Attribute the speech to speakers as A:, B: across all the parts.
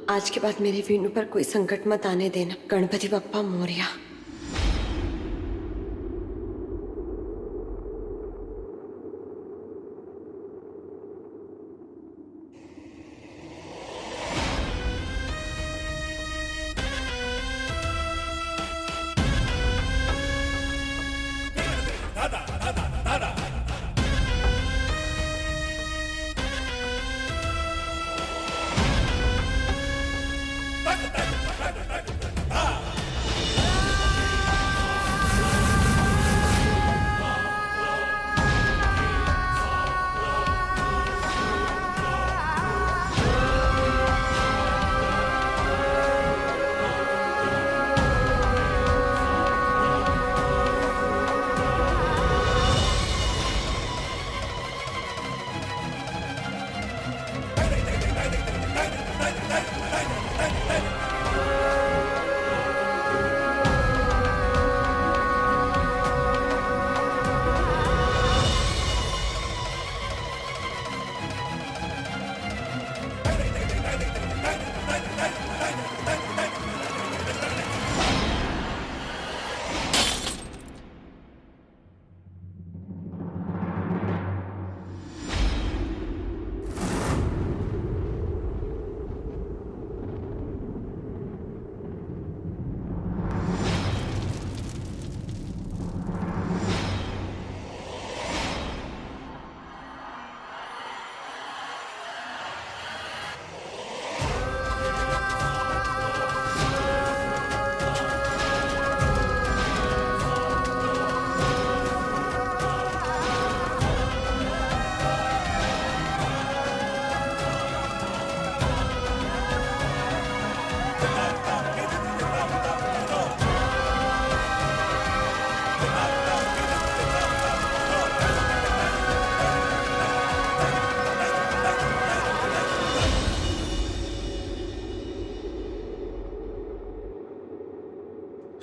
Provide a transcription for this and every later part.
A: आज के बाद मेरे वीनू पर कोई संकट मत आने देना। गणपति बप्पा मोरया।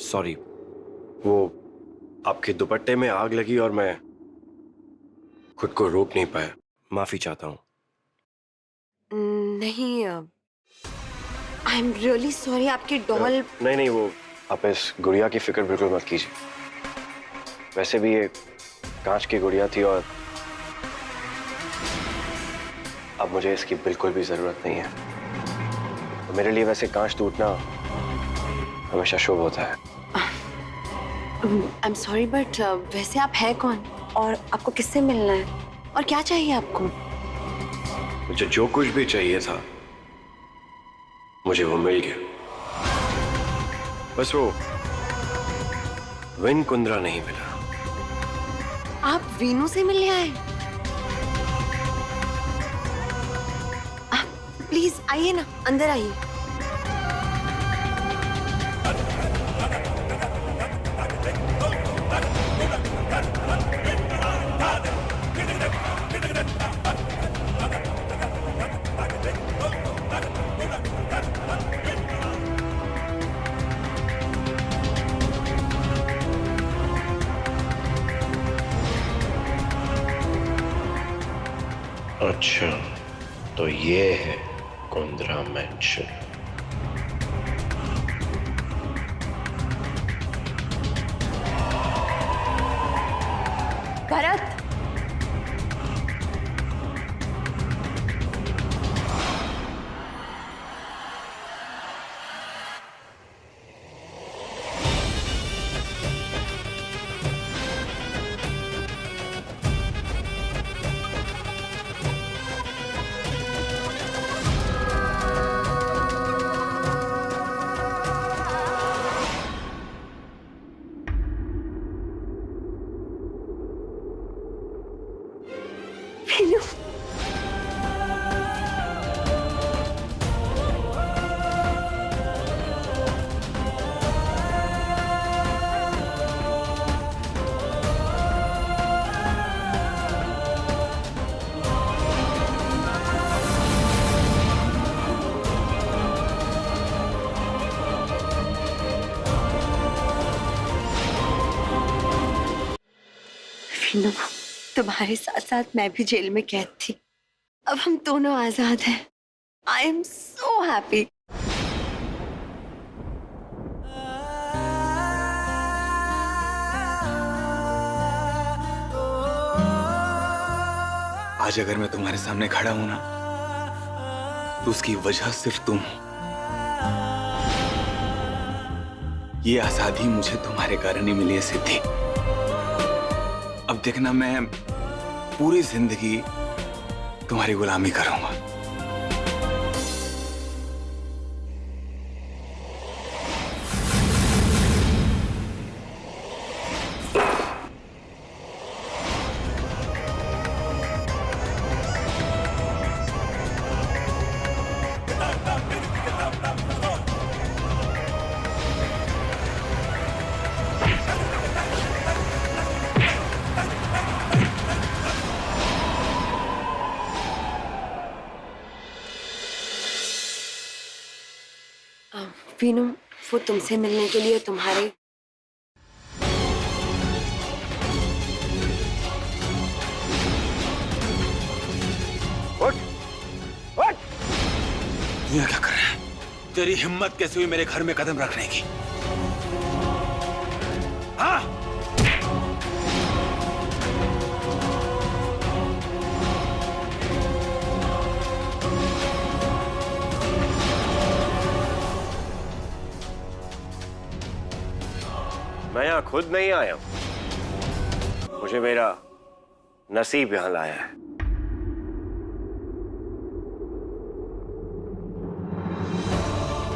B: सॉरी, वो आपके दुपट्टे में आग लगी और मैं खुद को रोक नहीं पाया। माफी चाहता हूँ।
A: नहीं, आई एम रियली सॉरी। आपकी डॉल
B: नहीं, वो आप इस गुड़िया की फिक्र बिल्कुल मत कीजिए। वैसे भी ये कांच की गुड़िया थी और अब मुझे इसकी बिल्कुल भी जरूरत नहीं है। तो मेरे लिए वैसे कांच टूटना हमेशा शुभ होता है।
A: आई एम सॉरी बट वैसे आप है कौन और आपको किससे मिलना है और क्या चाहिए आपको?
B: मुझे जो कुछ भी चाहिए था मुझे वो मिल गया। बस वो विन कुंद्रा नहीं मिला।
A: आप वीनू से मिलने आए? प्लीज आइए ना, अंदर आइए।
C: अच्छा, तो ये है कुंद्रा मैंशन।
A: भरत, वीनू, वीनू, तुम्हारे साथ साथ मैं भी जेल में कैद थी। अब हम दोनों आजाद हैं। I am so happy.
D: आज अगर मैं तुम्हारे सामने खड़ा हूं ना, तो उसकी वजह सिर्फ तुम हो। ये आजादी मुझे तुम्हारे कारण ही मिली है सिद्धि। अब देखना, मैं पूरी जिंदगी तुम्हारी गुलामी करूंगा।
A: वीनू, वो तुमसे मिलने के लिए तुम्हारे
D: ये क्या कर रहा है? तेरी हिम्मत कैसे हुई मेरे घर में कदम रखने की? हाँ?
B: मैं यहाँ खुद नहीं आया हूं, मुझे मेरा नसीब यहाँ लाया है।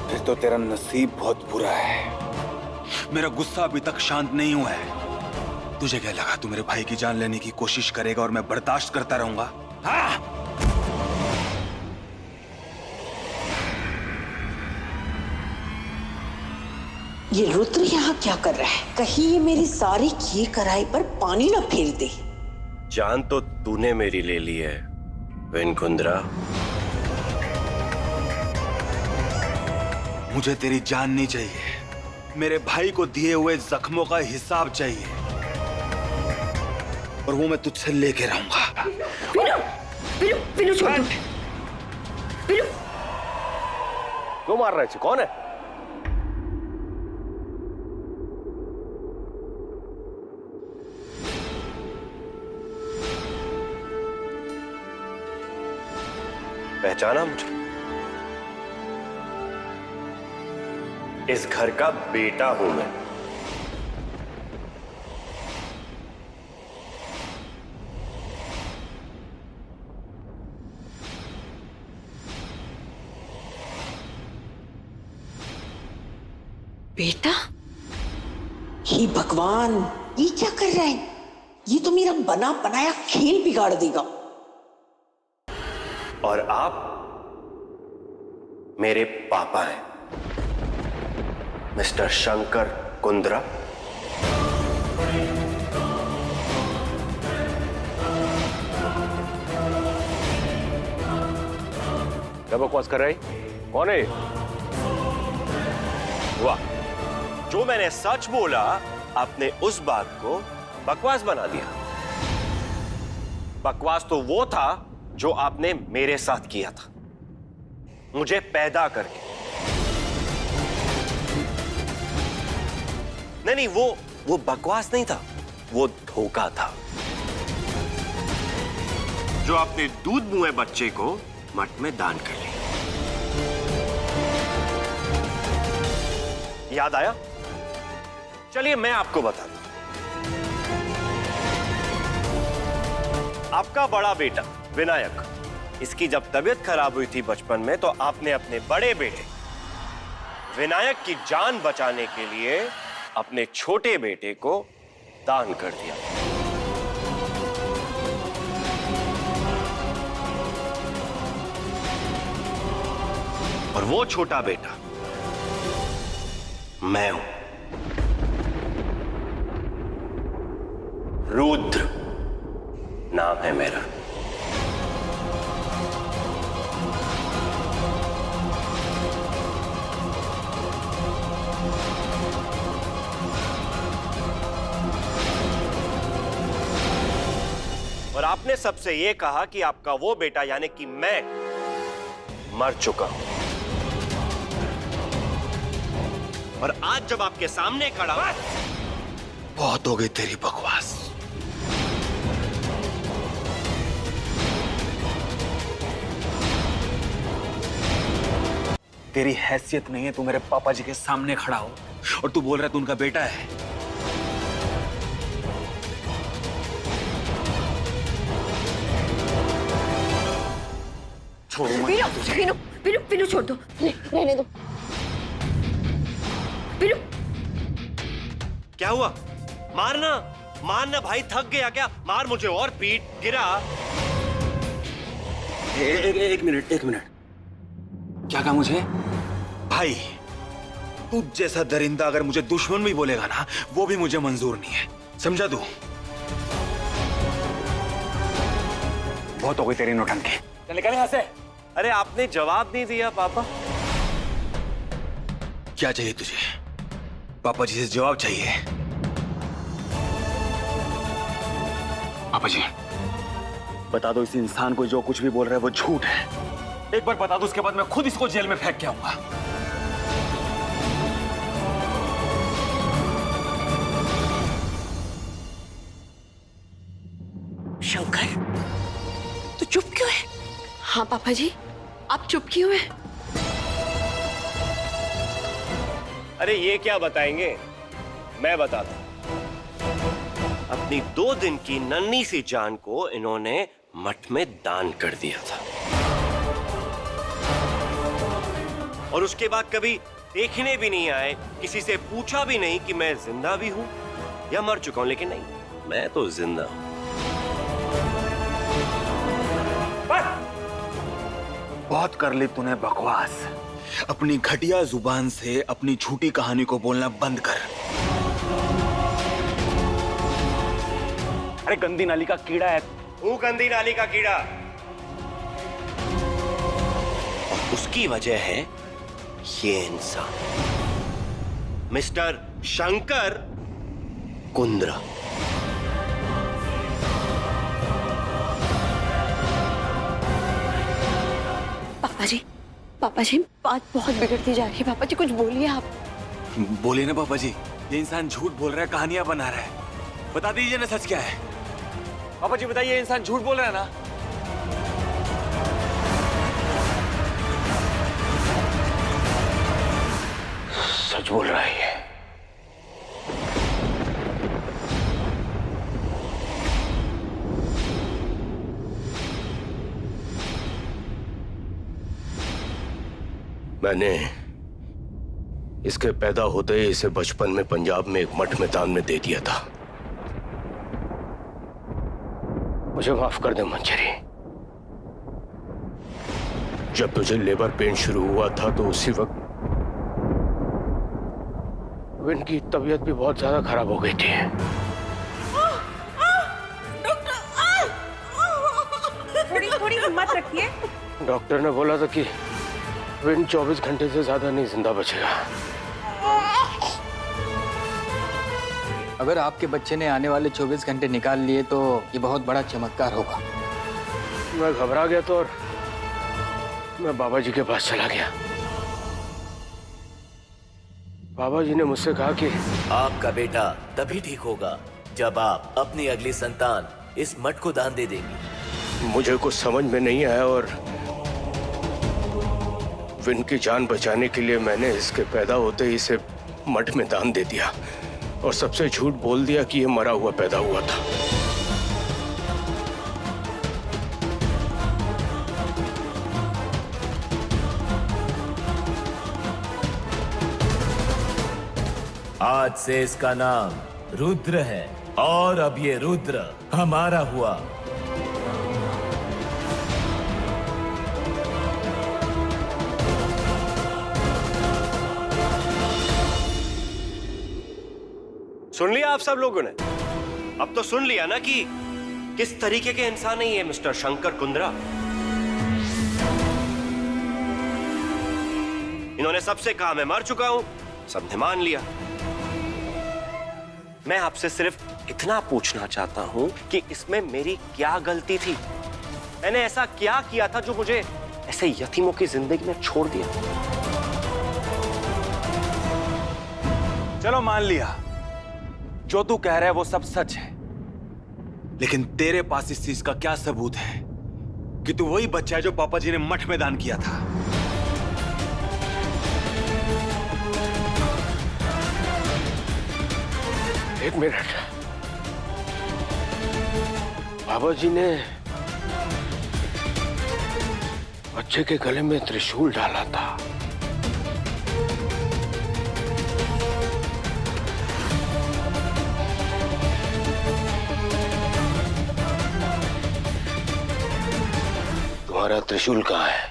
D: फिर तो तेरा नसीब बहुत बुरा है। मेरा गुस्सा अभी तक शांत नहीं हुआ है। तुझे क्या लगा तू मेरे भाई की जान लेने की कोशिश करेगा और मैं बर्दाश्त करता रहूंगा? हाँ?
E: ये रुद्र यहाँ क्या कर रहा है? कहीं ये मेरी सारी की कराई पर पानी ना फेर दे।
B: जान तो तूने मेरी ले ली है वेनकुंद्रा।
D: मुझे तेरी जान नहीं चाहिए, मेरे भाई को दिए हुए जख्मों का हिसाब चाहिए, और वो मैं तुझसे लेके रहूंगा।
A: वीनू, वीनू, वीनू छोड़ दो। वीनू,
B: क्यों मार रहे थे? कौन है? पहचाना मुझे? इस घर का बेटा हूं मैं।
A: बेटा?
E: हे भगवान, ये क्या कर रहा है? ये तो मेरा बना बनाया खेल बिगाड़ देगा।
B: और आप मेरे पापा हैं, मिस्टर शंकर कुंद्रा। क्या बकवास कर रहे? कौन है? वाह, जो मैंने सच बोला आपने उस बात को बकवास बना दिया। बकवास तो वो था जो आपने मेरे साथ किया था, मुझे पैदा करके। नहीं, वो बकवास नहीं था, वो धोखा था। जो आपने दूध मुए बच्चे को मठ में दान कर लिया। याद आया? चलिए मैं आपको बताता हूं। आपका बड़ा बेटा विनायक, इसकी जब तबीयत खराब हुई थी बचपन में, तो आपने अपने बड़े बेटे विनायक की जान बचाने के लिए अपने छोटे बेटे को दान कर दिया। और वो छोटा बेटा मैं हूं, रुद्र नाम है मेरा। और आपने सबसे यह कहा कि आपका वो बेटा यानी कि मैं मर चुका हूं। और आज जब आपके सामने खड़ा हूं,
D: बहुत हो गई तेरी बकवास। तेरी हैसियत नहीं है, तू मेरे पापा जी के सामने खड़ा हो और तू बोल रहा है तू उनका बेटा है। छोड़ो मत तुझे।
A: विनु, विनु, विनु छोड़ दो, रहने दो। विनु,
B: क्या हुआ? मारना मारना भाई, थक गया क्या? मार मुझे और पीट। गिरा।
D: एक मिनट, एक मिनट। क्या कहा मुझे? भाई, तू जैसा दरिंदा अगर मुझे दुश्मन भी बोलेगा ना, वो भी मुझे मंजूर नहीं है, समझा तू? बहुत हो गई तेरी नौटंकी, चल निकल यहां से।
B: अरे आपने जवाब नहीं दिया पापा।
D: क्या चाहिए तुझे? पापा जी से जवाब चाहिए। पापा जी, बता दो इस इंसान को जो कुछ भी बोल रहा है वो झूठ है। एक बार बता दो, उसके बाद मैं खुद इसको जेल में फेंक के आऊंगा।
E: शंकर, तू चुप क्यों है?
A: हाँ पापा जी, आप चुप क्यों हैं?
B: अरे ये क्या बताएंगे, मैं बताता हूं। अपनी 2 दिन की नन्ही सी जान को इन्होंने मठ में दान कर दिया था, और उसके बाद कभी देखने भी नहीं आए, किसी से पूछा भी नहीं कि मैं जिंदा भी हूं या मर चुका हूं। लेकिन नहीं, मैं तो जिंदा हूं।
D: बहुत कर ली तूने बकवास। अपनी घटिया जुबान से अपनी झूठी कहानी को बोलना बंद कर। अरे गंदी नाली का कीड़ा है।
B: वो गंदी नाली का कीड़ा, और उसकी वजह है ये इंसान, मिस्टर शंकर कुंद्रा।
A: पापा जी, बात बहुत बिगड़ती जा रही है। पापा जी कुछ बोलिए आप।
D: बोलिए ना पापा जी, ये इंसान झूठ बोल रहा है, कहानियां बना रहा है। बता दीजिए ना सच क्या है। पापा जी बताइए, इंसान झूठ बोल रहा है ना?
C: सच बोल रहा है ये। मैंने इसके पैदा होते ही इसे बचपन में पंजाब में एक मठ में दान में दे दिया था। मुझे माफ कर दे मंजरी। जब तुझे लेबर पेन शुरू हुआ था तो उसी वक्त विन की तबीयत भी बहुत ज्यादा खराब हो गई थी।
F: थोड़ी हिम्मत रखिए।
C: डॉक्टर ने बोला था कि विन 24 घंटे से ज्यादा नहीं जिंदा बचेगा।
G: अगर आपके बच्चे ने आने वाले 24 घंटे निकाल लिए तो ये बहुत बड़ा चमत्कार होगा।
C: मैं घबरा गया तो और मैं बाबा जी के पास चला गया। बाबा जी ने मुझसे कहा कि
H: आपका बेटा तभी ठीक होगा जब आप अपनी अगली संतान इस मठ को दान दे देंगे।
C: मुझे कुछ समझ में नहीं आया और विन की जान बचाने के लिए मैंने इसके पैदा होते ही इसे मठ में दान दे दिया और सबसे झूठ बोल दिया कि ये मरा हुआ पैदा हुआ था।
H: आज से इसका नाम रुद्र है और अब ये रुद्र हमारा हुआ।
B: सुन लिया आप सब लोगों ने? अब तो सुन लिया ना कि किस तरीके के इंसान है ये मिस्टर शंकर कुंद्रा। इन्होंने सबसे कहा मैं मर चुका हूं, सबने मान लिया। मैं आपसे सिर्फ इतना पूछना चाहता हूं कि इसमें मेरी क्या गलती थी? मैंने ऐसा क्या किया था जो मुझे ऐसे यतीमों की जिंदगी में छोड़ दिया?
D: चलो मान लिया, जो तू कह रहा है वो सब सच है, लेकिन तेरे पास इस चीज का क्या सबूत है कि तू वही बच्चा है जो पापा जी ने मठ में दान किया था?
C: एक मिनट। बाबा जी ने बच्चे के गले में त्रिशूल डाला था। तुम्हारा त्रिशूल कहाँ है?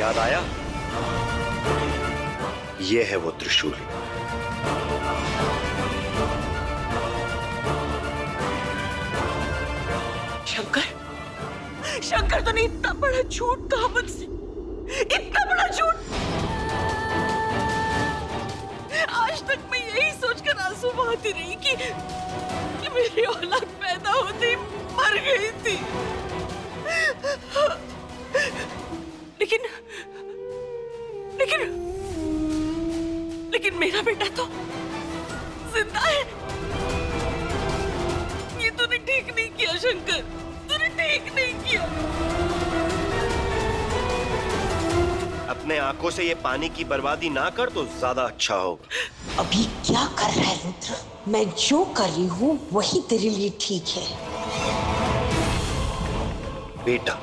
B: याद आया? ये है वो त्रिशूल।
E: शंकर, शंकर तूने इतना बड़ा झूठ कहा मुझसे, इतना बड़ा झूठ। आज तक मैं यही सोचकर आंसू बहाती रही कि मेरी औलाद पैदा होते ही मर गई थी। लेकिन लेकिन लेकिन मेरा बेटा तो जिंदा है। ये तूने ठीक नहीं किया शंकर, तूने ठीक नहीं किया।
B: अपने आंखों से ये पानी की बर्बादी ना कर तो ज्यादा अच्छा होगा।
E: अभी क्या कर रहा है रुद्र? मैं जो कर रही हूँ वही तेरे लिए ठीक है।
B: बेटा,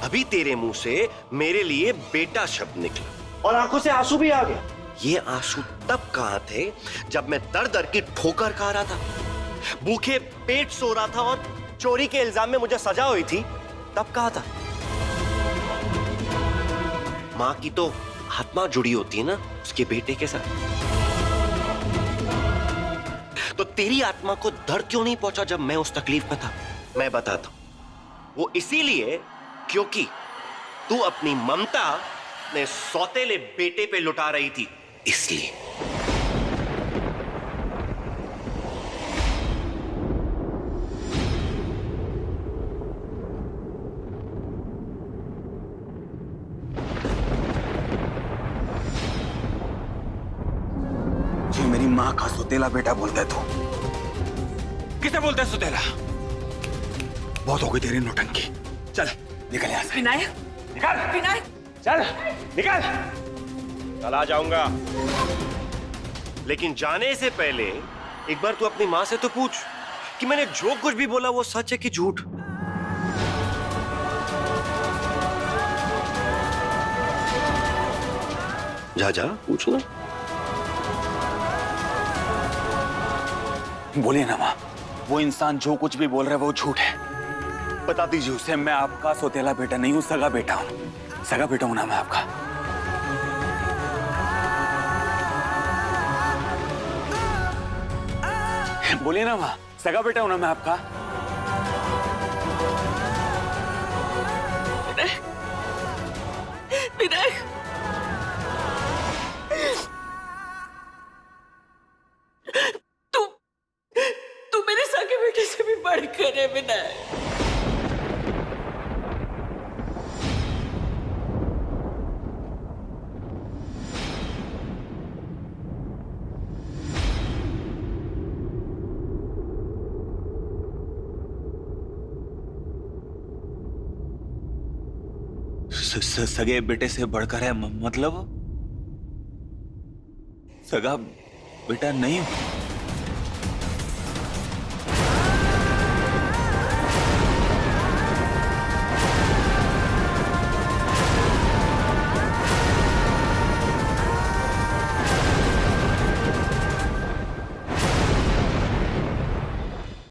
B: अभी तेरे मुंह से मेरे लिए बेटा शब्द निकला और आंखों से आंसू भी आ गए। ये आंसू तब कहाँ थे जब मैं दर दर की ठोकर खा रहा था, भूखे पेट सो रहा था और चोरी के इल्जाम में मुझे सजा हुई थी, तब कहा था। मां की तो आत्मा जुड़ी होती है ना उसके बेटे के साथ। तो तेरी आत्मा को दर्द क्यों नहीं पहुंचा जब मैं उस तकलीफ में था? मैं बताता हूं, वो इसीलिए क्योंकि तू अपनी ममता अपने सौतेले बेटे पे लुटा रही थी, इसलिए।
D: जी मेरी माँ का सुतेला बेटा बोलता है तू? किसे बोलता है सुतेला? बहुत हो गई तेरी नौटंकी। चल निकल यहां से।
E: विनायक,
D: निकल
E: विनायक,
D: चल निकल।
B: कल आ जाऊंगा, लेकिन जाने से पहले एक बार तू अपनी मां से तो पूछ कि मैंने जो कुछ भी बोला वो सच है कि झूठ। जा जा पूछना।
D: बोलिए ना माँ, वो इंसान जो कुछ भी बोल रहा है वो झूठ है। बता दीजिए उसे, मैं आपका सौतेला बेटा नहीं हूं, सगा बेटा हूं। सगा बेटा हूं ना मैं आपका। बोलिए ना माँ, सगा बेटा हूं ना मैं आपका।
E: विनायक, तू मेरे सगे बेटे से भी बढ़कर है विनायक।
D: सगे बेटे से बढ़कर है मतलब? सगा बेटा नहीं हूं।